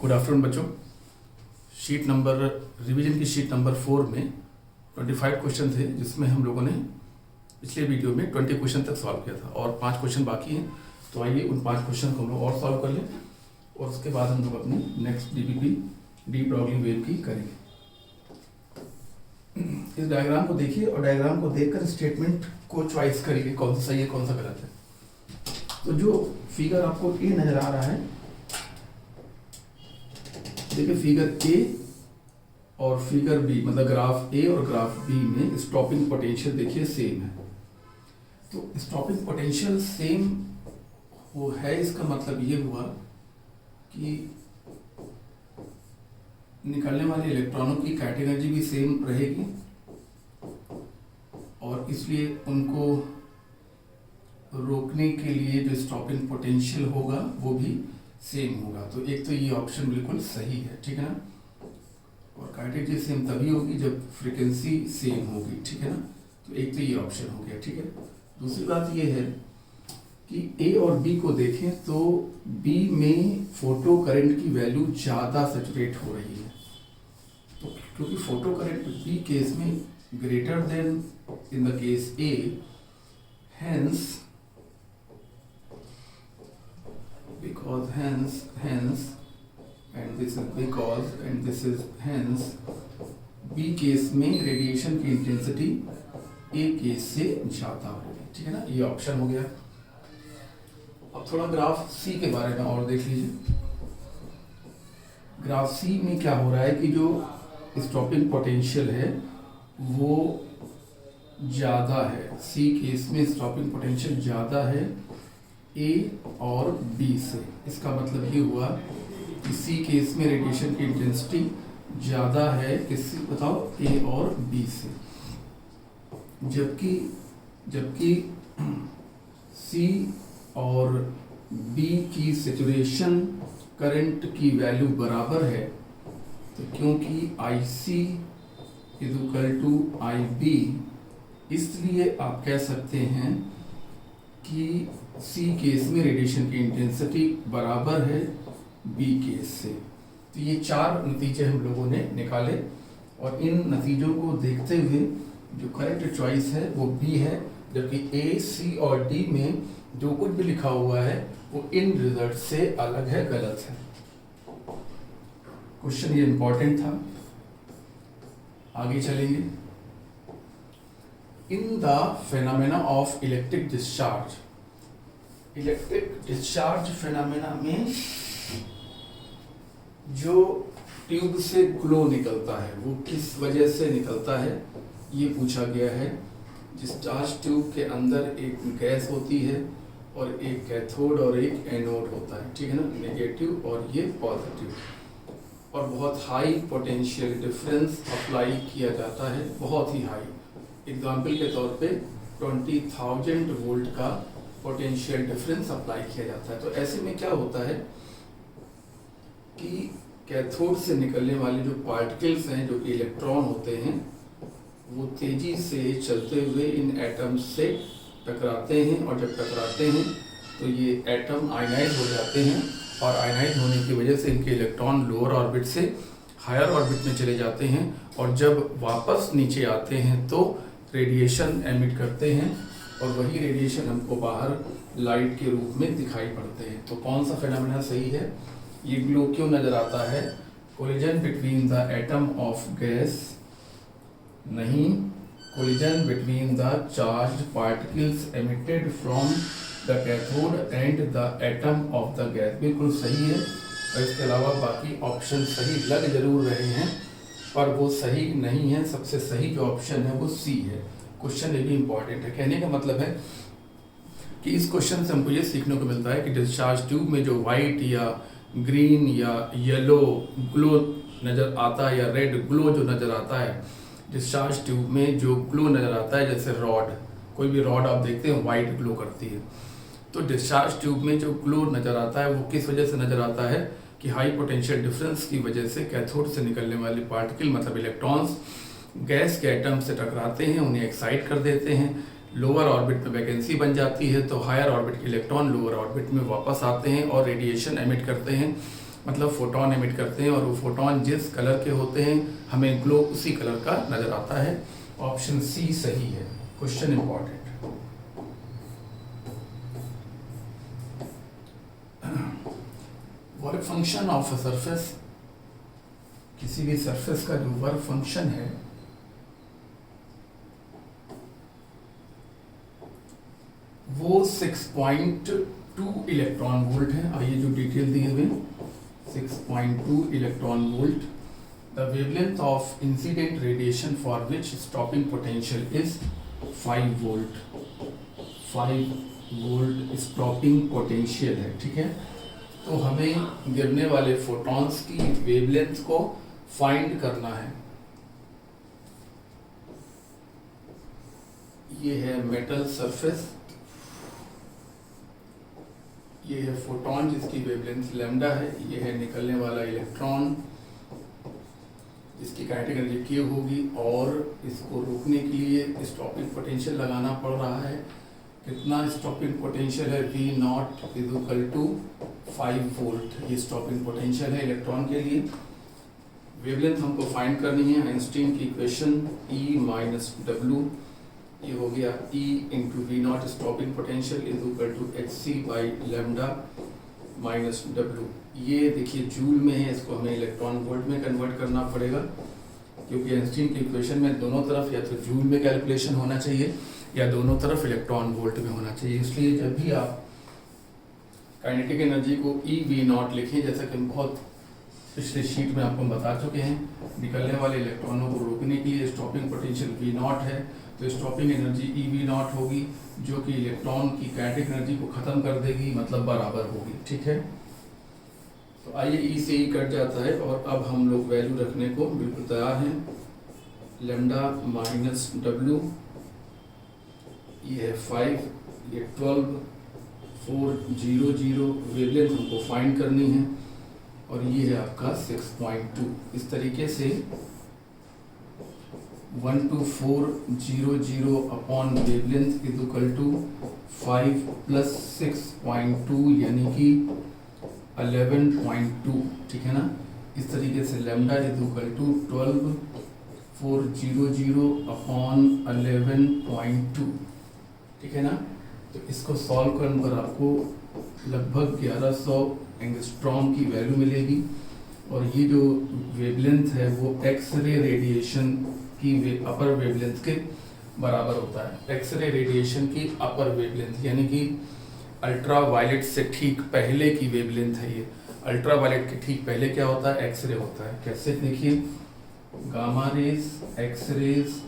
Good afternoon बच्चों। Sheet number revision की sheet number 4 में 25 क्वेश्चन थे, जिसमें हम लोगों ने पिछले वीडियो में 20 क्वेश्चन तक सॉल्व किया था और 5 क्वेश्चन बाकी हैं। तो आइए उन 5 क्वेश्चन को हम लोग और सॉल्व कर लें और उसके बाद हम लोग अपनी next DPP deep logging wave की करेंगे। इस डायग्राम को देखिए और डायग्राम को देखकर स्टेटमेंट को चॉइस करिए, कौन सा सही है कौन सा गलत है। तो जो फिगर आपको ए नजर आ रहा है, देखिए फिगर ए और फिगर बी, मतलब ग्राफ ए और ग्राफ बी में स्टॉपिंग पोटेंशियल देखिए सेम है। तो स्टॉपिंग पोटेंशियल सेम वो है, इसका मतलब ये हुआ कि निकलने वाले इलेक्ट्रॉनों की काइनेटिक एनर्जी भी सेम रहेगी और इसलिए उनको रोकने के लिए जो स्टॉपिंग पोटेंशियल होगा वो भी सेम होगा। तो एक तो ये ऑप्शन बिल्कुल सही है, ठीक है ना। और काइनेटिक एनर्जी सेम तभी होगी जब फ्रीक्वेंसी सेम होगी, ठीक है ना। तो एक तो ये ऑप्शन हो गया, ठीक है। दूसरी बात ये है कि ए और बी को देखें तो बी में फोटो करंट की वैल्यू ज़्यादा सैचुरेट हो रही है। तो क्योंकि फोटो करंट बी केस में greater than in the case A, hence and this is because and this is hence B case में रेडिएशन की इंटेंसिटी ए केस से ज़्यादा होगी, ठीक है ना। ये ऑप्शन हो गया। अब थोड़ा ग्राफ सी के बारे में और देख लीजिए। ग्राफ सी में क्या हो रहा है कि जो स्टॉपिंग पोटेंशियल है वो ज़्यादा है। सी केस में स्टॉपिंग पोटेंशियल ज़्यादा है ए और बी से। इसका मतलब ये हुआ कि सी केस में रेडिएशन की इंटेंसिटी ज़्यादा है किससे, बताओ, ए और बी से। जबकि सी और बी की सैचुरेशन करंट की वैल्यू बराबर है, तो क्योंकि I C is equal to I B, इसलिए आप कह सकते हैं कि सी केस में रेडिएशन की इंटेंसिटी बराबर है बी केस से। तो ये 4 नतीजे हम लोगों ने निकाले और इन नतीजों को देखते हुए जो करेक्ट चॉइस है वो बी है, जबकि ए, सी और डी में जो कुछ भी लिखा हुआ है वो इन रिजल्ट से अलग है, गलत है। क्वेश्चन ये इंपॉर्टेंट था। आगे चलेंगे। In the phenomena of electric discharge phenomena में जो ट्यूब से ग्लो निकलता है वो किस वजह से निकलता है, ये पूछा गया है। डिस्चार्ज ट्यूब के अंदर एक गैस होती है और एक कैथोड और एक एनोड होता है, ठीक है ना, नेगेटिव और ये पॉजिटिव। और बहुत हाई पोटेंशियल डिफरेंस अप्लाई किया जाता है, बहुत ही हाई। एग्जाम्पल के तौर पे 20,000 वोल्ट का पोटेंशियल डिफरेंस अप्लाई किया जाता है। तो ऐसे में क्या होता है कि कैथोड से निकलने वाले जो पार्टिकल्स हैं, जो कि इलेक्ट्रॉन होते हैं, वो तेजी से चलते हुए इन एटम्स से टकराते हैं और जब टकराते हैं तो ये एटम आयनाइज हो जाते हैं और आयनाइज होने की वजह से इनके इलेक्ट्रॉन लोअर ऑर्बिट से हायर ऑर्बिट में चले जाते हैं और जब वापस नीचे आते हैं तो रेडिएशन एमिट करते हैं और वही रेडिएशन हमको बाहर लाइट के रूप में दिखाई पड़ते हैं। तो कौन सा फेनोमेना सही है? ये ग्लो क्यों नजर आता है? Collision between the atom of gas नहीं, collision between the charged particles emitted from the cathode and the atom of the gas, बिल्कुल सही है। और इसके अलावा बाकी ऑप्शन सही लग जरूर रहे हैं पर वो सही नहीं है। सबसे सही जो ऑप्शन है वो सी है। क्वेश्चन ये भी इंपॉर्टेंट है। कहने का मतलब है कि इस क्वेश्चन से हमको ये सीखने को मिलता है कि डिस्चार्ज ट्यूब में जो वाइट या ग्रीन या येलो ग्लो नज़र आता है या रेड ग्लो जो नज़र आता है, डिस्चार्ज ट्यूब में जो ग्लो नज़र आता है, जैसे रॉड, कोई भी रॉड आप देखते हैं वाइट ग्लो करती है। तो डिस्चार्ज ट्यूब में जो ग्लो नज़र आता है वो किस वजह से नज़र आता है कि हाई पोटेंशियल डिफरेंस की वजह से कैथोड से निकलने वाले पार्टिकल, मतलब इलेक्ट्रॉन्स, गैस के एटम से टकराते हैं, उन्हें एक्साइट कर देते हैं, लोअर ऑर्बिट में वैकेंसी बन जाती है तो हायर ऑर्बिट के इलेक्ट्रॉन लोअर ऑर्बिट में वापस आते हैं और रेडिएशन एमिट करते हैं। मतलब फोटोन एमिट करते हैं, और वो फोटोन जिस कलर के होते हैं हमें ग्लो उसी कलर का नजर आता है। ऑप्शन सी सही है। Question important. Work function of a surface, किसी भी सरफेस का जो वर्क फंक्शन है वो 6.2 इलेक्ट्रॉन वोल्ट है। आइए जो डिटेल दिए हुए 6.2 electron volt. The wavelength of incident radiation for which stopping potential is 5 volt. 5 volt stopping potential है, ठीक है। तो हमें गिरने वाले फोटॉन्स की वेवलेंथ को फाइंड करना है। ये है मेटल सरफेस, ये है फोटॉन जिसकी वेवलेंथ लैम्डा है, ये है निकलने वाला इलेक्ट्रॉन जिसकी काइनेटिक एनर्जी Q होगी, और इसको रोकने के लिए स्टॉपिंग पोटेंशियल लगाना पड़ रहा है। कितना स्टॉपिंग पोटेंशियल है? V naught is equal to 5 volt. ये स्टॉपिंग पोटेंशियल है इलेक्ट्रॉन के लिए। वेवलेंथ हमको फाइंड करनी है। आइंस्टीन की इक्वेशन E माइनस W, ये हो गया E into V naught stopping potential is equal to HC by lambda minus W। ये देखिए जूल में है, इसको हमें इलेक्ट्रॉन वोल्ट में कन्वर्ट करना पड़ेगा, क्योंकि आइंस्टीन की इक्वेशन में दोनों तरफ या तो जूल में कैलकुलेशन होना चाहिए या दोनों तरफ इलेक्ट्रॉन वोल्ट में होना चाहिए। इसलिए जब भी आप काइनेटिक एनर्जी को EV0 लिखें, जैसा कि हम बहुत पिछले शीट में आपको बता चुके हैं, निकलने वाले इलेक्ट्रॉनों को रोकने के लिए स्टॉपिंग पोटेंशियल V0 है, तो स्टॉपिंग एनर्जी EV0 होगी जो कि इलेक्ट्रॉन की काइनेटिक एनर्जी को खत्म कर देगी, मतलब बराबर होगी, ठीक है। तो आइए E से E कट जाता है, और अब हम लोग वैल्यू रखने को बिल्कुल तैयार हैं। लैम्डा माइनस W, ये है 5, ये 12, 400, वेवलेंथ हमको फाइंड करनी है, और ये है आपका 6.2। इस तरीके से 12400 upon wavelength is equal to 5 plus 6.2 यानी कि 11.2, ठीक है ना। इस तरीके से lambda is equal to 12400 upon 11.2, ठीक है ना। तो इसको सॉल्व करने पर आपको लगभग 1100 एंगस्ट्रॉम की वैल्यू मिलेगी, और ये जो वेवलेंथ है वो एक्सरे रेडिएशन की अपर वेवलेंथ के बराबर होता है। एक्सरे रेडिएशन की अपर वेवलेंथ यानी कि अल्ट्रा वायलेट से ठीक पहले की वेवलेंथ है ये। अल्ट्रा वायलेट के ठीक पहले क्या होता है? एक्सरे होता है। कैसे? देखिए, gamma rays, x rays,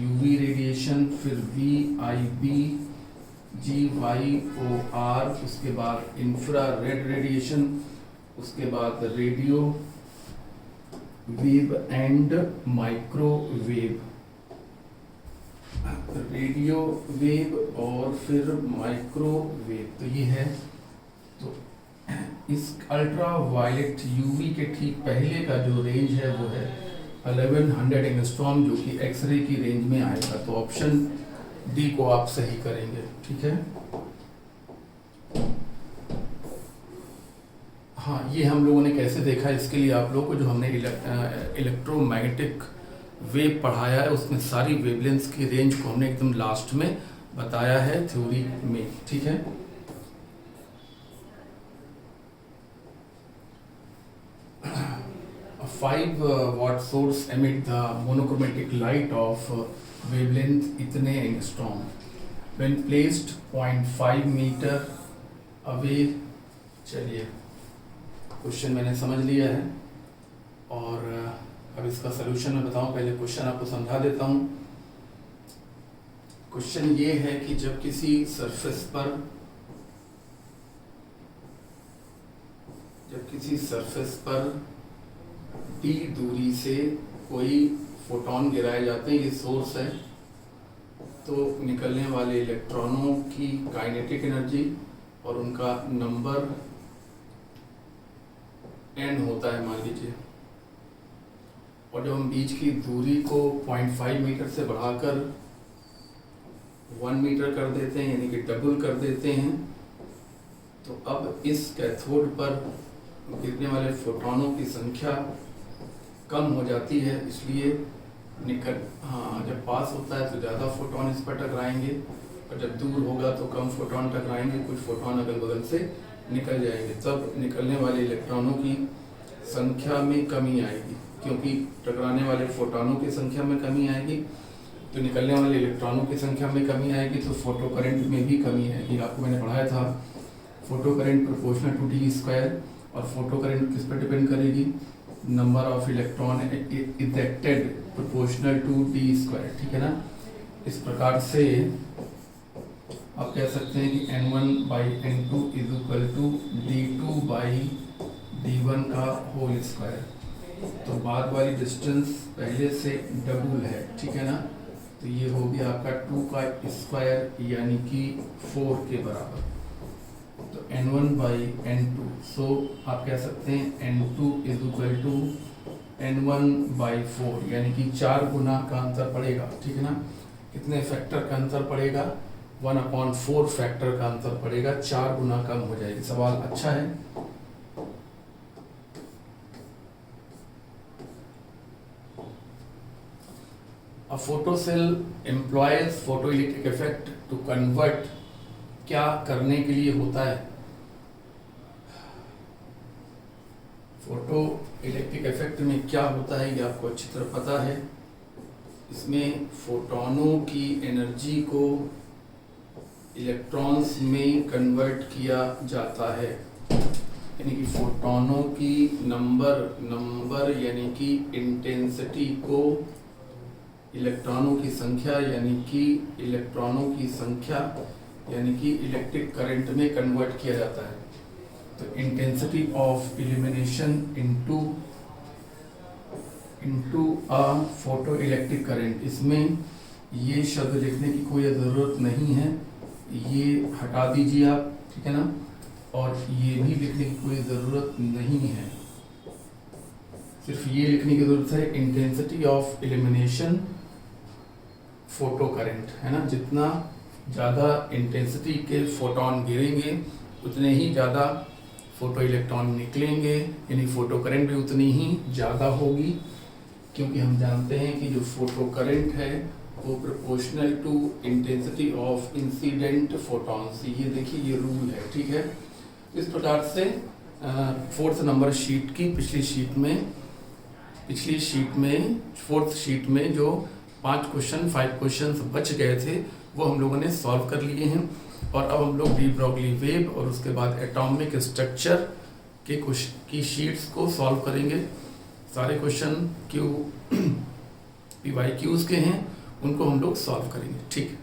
UV radiation, फिर VIB, GYOR, उसके बाद इंफ्रारेड रेडिएशन, उसके बाद radio wave and microwave, radio wave और फिर माइक्रोवेव। तो ये है, तो इस अल्ट्रा वायलेट यूवी के ठीक पहले का जो रेंज है वो है 1100 एंगस्ट्रॉम, जो कि एक्सरे की रेंज में आएगा। तो ऑप्शन डी को आप सही करेंगे, ठीक है। हाँ, ये हम लोगों ने कैसे देखा, इसके लिए आप लोगों को जो हमने इलेक्ट्रोमैग्नेटिक वेव पढ़ाया है उसमें सारी वेवलेंथ्स की रेंज को हमने एकदम लास्ट में बताया है थ्योरी में, ठीक है। A 5 watt source emit the monochromatic light of wavelength इतने angstrom when placed 0.5 metre away. चलिए, क्वेश्चन मैंने समझ लिया है, और अब इसका सलूशन मैं बताऊं। पहले क्वेश्चन आपको समझा देता हूं। क्वेश्चन ये है कि जब किसी सरफेस पर d दूरी से कोई फोटोन गिराए जाते हैं, ये सोर्स है, तो निकलने वाले इलेक्ट्रॉनों की काइनेटिक एनर्जी और उनका नंबर n होता है मान लीजिए, और जब हम बीच की दूरी को 0.5 मीटर से बढ़ाकर 1 मीटर कर देते हैं, यानी कि डबल कर देते हैं, तो अब इस कैथोड पर गिरने वाले फोटोनों की संख्या कम हो जाती है, इसलिए जब पास होता है तो ज़्यादा फोटोन इस पर टकराएंगे और जब दूर होगा तो कम फोटोन टकराएंगे, कुछ फोटोन अगल बगल से निकल जाएंगे। तब निकलने वाले इलेक्ट्रॉनों की संख्या में कमी आएगी, क्योंकि टकराने वाले फोटोनों की संख्या में कमी आएगी तो निकलने वाले इलेक्ट्रॉनों की संख्या में कमी आएगी, तो फोटो करंट में भी कमी आएगी। आपको मैंने पढ़ाया था photo current proportional to d square, और फोटो करंट किस पर डिपेंड करेगी, number of electron ejected proportional to d square, ठीक है ना। इस प्रकार से आप कह सकते हैं कि n1/n2 is equal to d2/d1 का होल स्क्वायर। तो बाद वाली डिस्टेंस पहले से डबल है, ठीक है ना। तो ये हो गया आपका 2 का स्क्वायर यानी कि 4 के बराबर। तो n1/n2, सो आप कह सकते हैं n2 is equal to n1/4 यानी कि 4 गुना का अंतर पड़ेगा, ठीक है ना। कितने फैक्टर का अंतर पड़ेगा, 1/4 फैक्टर का अंतर पड़ेगा, 4 गुना कम हो जाएगी। सवाल अच्छा है। A photocell employs photoelectric effect to convert, क्या करने के लिए होता है। फोटो इलेक्ट्रिक इफेक्ट में क्या होता है ये आपको अच्छी तरह पता है। इसमें फोटोनों की एनर्जी को इलेक्ट्रॉन्स में कन्वर्ट किया जाता है, यानी कि फोटोनों की नंबर यानी कि इंटेंसिटी को इलेक्ट्रॉनों की संख्या यानी कि इलेक्ट्रिक करंट में कन्वर्ट किया जाता है। तो intensity of illumination into a photo electric current, इसमें ये शब्द लिखने की कोई ज़रूरत नहीं है, ये हटा दीजिए आप, ठीक है ना। और ये भी लिखने की कोई ज़रूरत नहीं है, सिर्फ ये लिखने की ज़रूरत है intensity of illumination photo current, है ना। जितना ज़्यादा इंटेंसिटी के फोटोन गिरेंगे उतने ही ज़्यादा फोटो इलेक्ट्रॉन निकलेंगे, यानी फोटो करंट भी उतनी ही ज़्यादा होगी, क्योंकि हम जानते हैं कि जो फोटो करंट है वो proportional to intensity of incident photons. ये देखिए ये रूल है, ठीक है। इस प्रकार से 4th नंबर शीट की पिछली शीट में 4th शीट में जो 5 क्वेश्चन बच गए थे वो हम लोगों ने सॉल्व कर लिए हैं। और अब हम लोग डी ब्रॉगली वेव और उसके बाद एटॉमिक स्ट्रक्चर की शीट्स को सॉल्व करेंगे। सारे क्वेश्चन PYQs के हैं, उनको हम लोग सॉल्व करेंगे, ठीक है।